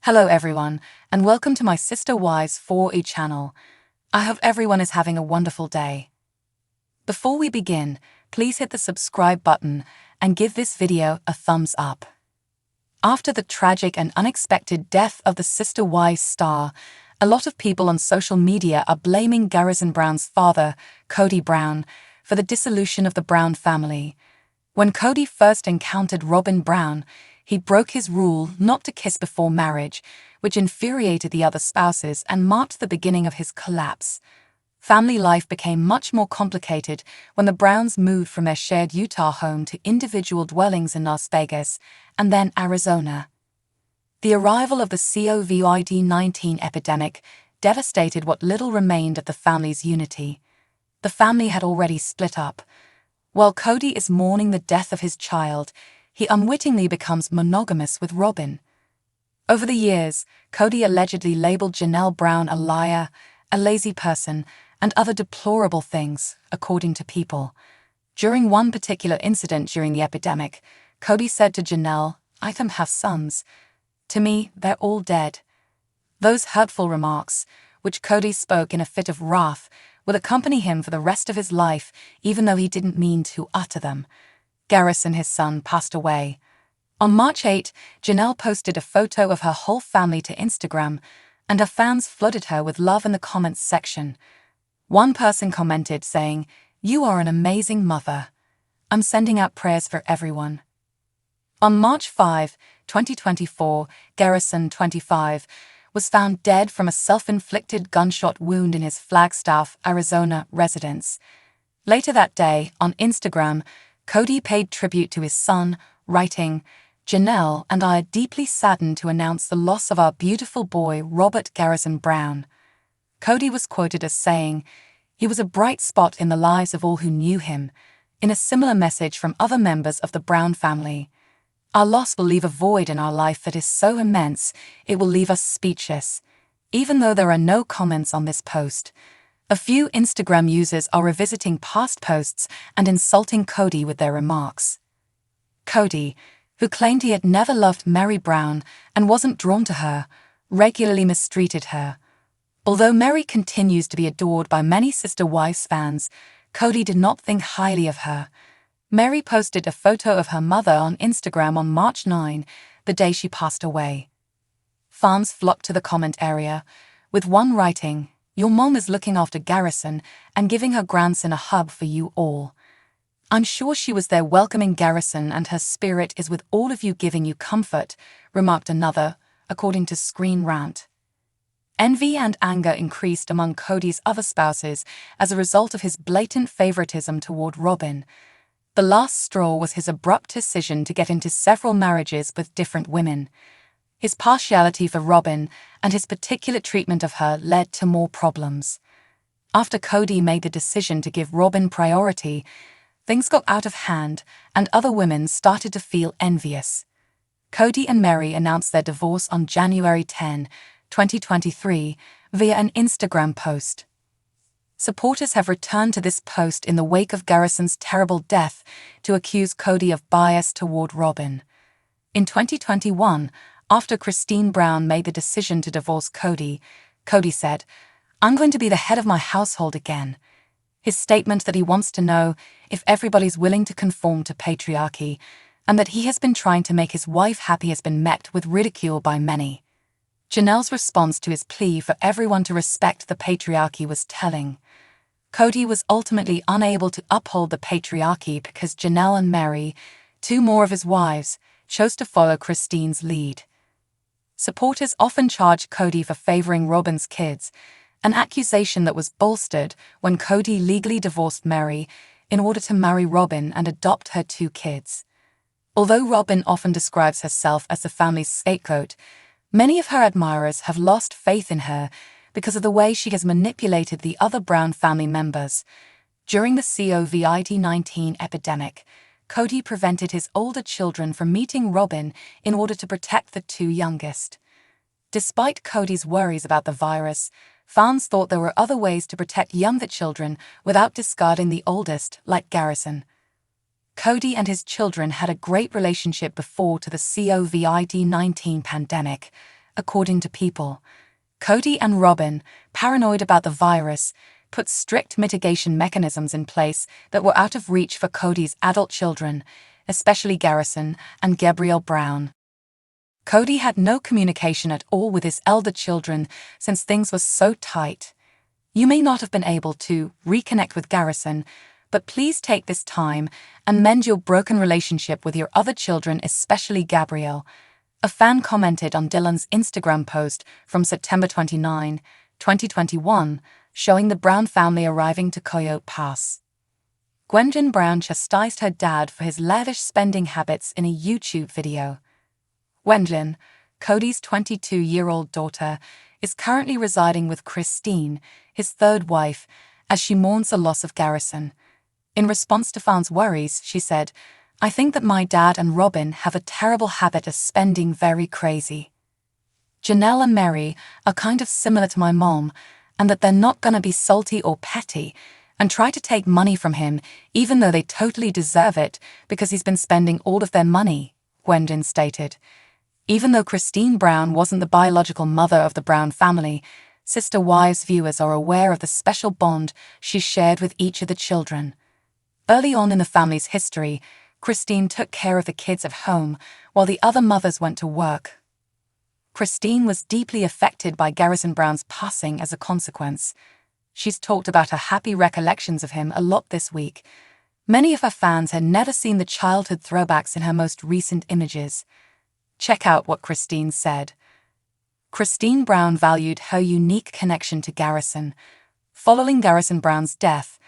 Hello everyone, and welcome to my Sister Wise 4E channel. I hope everyone is having a wonderful day. Before we begin, please hit the subscribe button and give this video a thumbs up. After the tragic and unexpected death of the Sister Wise star, a lot of people on social media are blaming Garrison Brown's father, Kody Brown, for the dissolution of the Brown family. When Kody first encountered Robyn Brown, he broke his rule not to kiss before marriage, which infuriated the other spouses and marked the beginning of his collapse. Family life became much more complicated when the Browns moved from their shared Utah home to individual dwellings in Las Vegas and then Arizona. The arrival of the COVID-19 epidemic devastated what little remained of the family's unity. The family had already split up. While Kody is mourning the death of his child, he unwittingly becomes monogamous with Robyn. Over the years, Kody allegedly labeled Janelle Brown a liar, a lazy person, and other deplorable things, according to People. During one particular incident during the epidemic, Kody said to Janelle, "I can have sons. To me, they're all dead." Those hurtful remarks, which Kody spoke in a fit of wrath, will accompany him for the rest of his life, even though he didn't mean to utter them. Garrison, his son, passed away. On March 8, Janelle posted a photo of her whole family to Instagram, and her fans flooded her with love in the comments section. One person commented saying, "You are an amazing mother. I'm sending out prayers for everyone." On March 5, 2024, Garrison, 25, was found dead from a self-inflicted gunshot wound in his Flagstaff, Arizona residence. Later that day, on Instagram, Kody paid tribute to his son, writing, "Janelle and I are deeply saddened to announce the loss of our beautiful boy, Robert Garrison Brown." Kody was quoted as saying, "He was a bright spot in the lives of all who knew him," in a similar message from other members of the Brown family. "Our loss will leave a void in our life that is so immense, it will leave us speechless." Even though there are no comments on this post, a few Instagram users are revisiting past posts and insulting Kody with their remarks. Kody, who claimed he had never loved Meri Brown and wasn't drawn to her, regularly mistreated her. Although Meri continues to be adored by many Sister Wives fans, Kody did not think highly of her. Meri posted a photo of her mother on Instagram on March 9, the day she passed away. Fans flocked to the comment area, with one writing, "Your mom is looking after Garrison and giving her grandson a hug for you all. I'm sure she was there welcoming Garrison and her spirit is with all of you giving you comfort," remarked another, according to Screen Rant. Envy and anger increased among Kody's other spouses as a result of his blatant favoritism toward Robyn. The last straw was his abrupt decision to get into several marriages with different women. His partiality for Robyn and his particular treatment of her led to more problems. After Kody made the decision to give Robyn priority, things got out of hand and other women started to feel envious. Kody and Meri announced their divorce on January 10, 2023, via an Instagram post. Supporters have returned to this post in the wake of Garrison's terrible death to accuse Kody of bias toward Robyn. In 2021, after Christine Brown made the decision to divorce Kody, Kody said, "I'm going to be the head of my household again." His statement that he wants to know if everybody's willing to conform to patriarchy and that he has been trying to make his wife happy has been met with ridicule by many. Janelle's response to his plea for everyone to respect the patriarchy was telling. Kody was ultimately unable to uphold the patriarchy because Janelle and Meri, two more of his wives, chose to follow Christine's lead. Supporters often charge Kody for favoring Robyn's kids, an accusation that was bolstered when Kody legally divorced Meri in order to marry Robyn and adopt her two kids. Although Robyn often describes herself as the family's scapegoat, many of her admirers have lost faith in her because of the way she has manipulated the other Brown family members. During the COVID-19 epidemic, Kody prevented his older children from meeting Robyn in order to protect the two youngest. Despite Kody's worries about the virus, fans thought there were other ways to protect younger children without discarding the oldest, like Garrison. Kody and his children had a great relationship before to the COVID-19 pandemic, according to People. Kody and Robyn, paranoid about the virus, put strict mitigation mechanisms in place that were out of reach for Kody's adult children, especially Garrison and Gabrielle Brown. Kody had no communication at all with his elder children since things were so tight. You may not have been able to reconnect with Garrison, but please take this time and mend your broken relationship with your other children, especially Gabrielle. A fan commented on Dylan's Instagram post from September 29, 2021, showing the Brown family arriving to Coyote Pass. Gwendolyn Brown chastised her dad for his lavish spending habits in a YouTube video. Gwendolyn, Kody's 22-year-old daughter, is currently residing with Christine, his third wife, as she mourns the loss of Garrison. In response to fans' worries, she said, "I think that my dad and Robyn have a terrible habit of spending very crazy. Janelle and Mary are kind of similar to my mom, and that they're not gonna be salty or petty and try to take money from him even though they totally deserve it because he's been spending all of their money," Gwendolyn stated. Even though Christine Brown wasn't the biological mother of the Brown family, Sister Wives viewers are aware of the special bond she shared with each of the children. Early on in the family's history, Christine took care of the kids at home while the other mothers went to work. Christine was deeply affected by Garrison Brown's passing as a consequence. She's talked about her happy recollections of him a lot this week. Many of her fans had never seen the childhood throwbacks in her most recent images. Check out what Christine said. Christine Brown valued her unique connection to Garrison. Following Garrison Brown's death,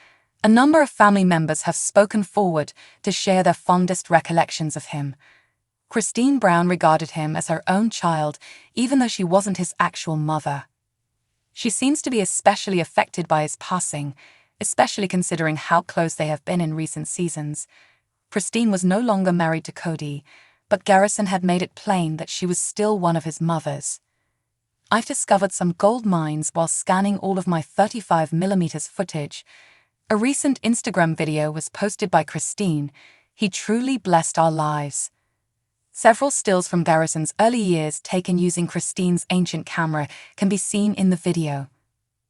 a number of family members have spoken forward to share their fondest recollections of him. Christine Brown regarded him as her own child, even though she wasn't his actual mother. She seems to be especially affected by his passing, especially considering how close they have been in recent seasons. Christine was no longer married to Kody, but Garrison had made it plain that she was still one of his mothers. "I've discovered some gold mines while scanning all of my 35mm footage. A recent Instagram video was posted by Christine. He truly blessed our lives." Several stills from Garrison's early years taken using Christine's ancient camera can be seen in the video.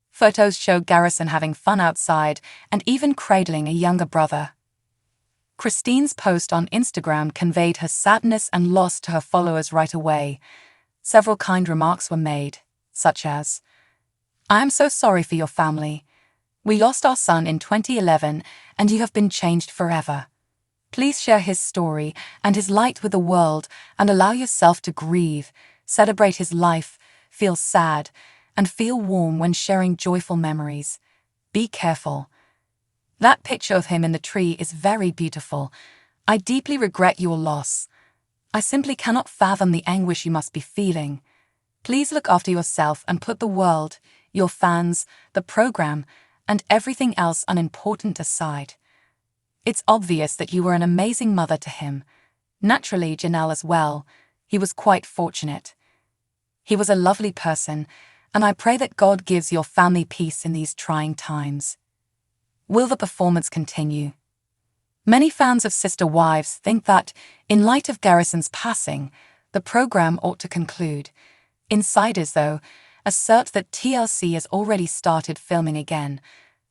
Photos show Garrison having fun outside and even cradling a younger brother. Christine's post on Instagram conveyed her sadness and loss to her followers right away. Several kind remarks were made, such as, "I am so sorry for your family. We lost our son in 2011 and you have been changed forever. Please share his story and his light with the world and allow yourself to grieve, celebrate his life, feel sad, and feel warm when sharing joyful memories. Be careful. That picture of him in the tree is very beautiful. I deeply regret your loss. I simply cannot fathom the anguish you must be feeling. Please look after yourself and put the world, your fans, the program, and everything else unimportant aside. It's obvious that you were an amazing mother to him. Naturally, Janelle as well. He was quite fortunate. He was a lovely person, and I pray that God gives your family peace in these trying times." Will the performance continue? Many fans of Sister Wives think that, in light of Garrison's passing, the program ought to conclude. Insiders, though, assert that TLC has already started filming again.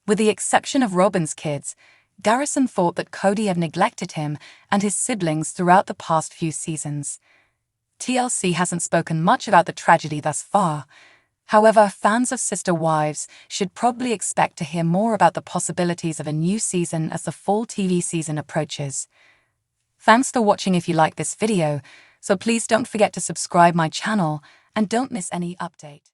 With the exception of Robyn's kids, Garrison thought that Kody had neglected him and his siblings throughout the past few seasons. TLC hasn't spoken much about the tragedy thus far. However, fans of Sister Wives should probably expect to hear more about the possibilities of a new season as the fall TV season approaches. Thanks for watching. If you like this video, so please don't forget to subscribe my channel and don't miss any update.